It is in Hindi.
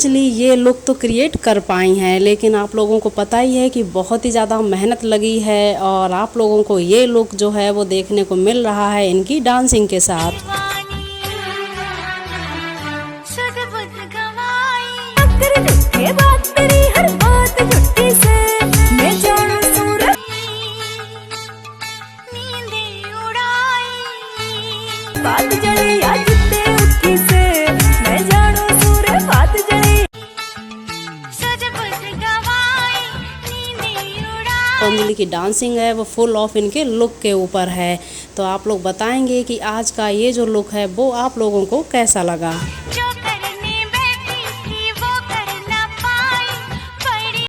अंजलि ये लुक तो क्रिएट कर पाई हैं, लेकिन आप लोगों को पता ही है कि बहुत ही ज़्यादा मेहनत लगी है और आप लोगों को ये लुक जो है वो देखने को मिल रहा है इनकी डांसिंग के साथ। तो अंजलि की डांसिंग है वो फुल ऑफ इनके लुक के ऊपर है। तो आप लोग बताएंगे कि आज का ये जो लुक है वो आप लोगों को कैसा लगा।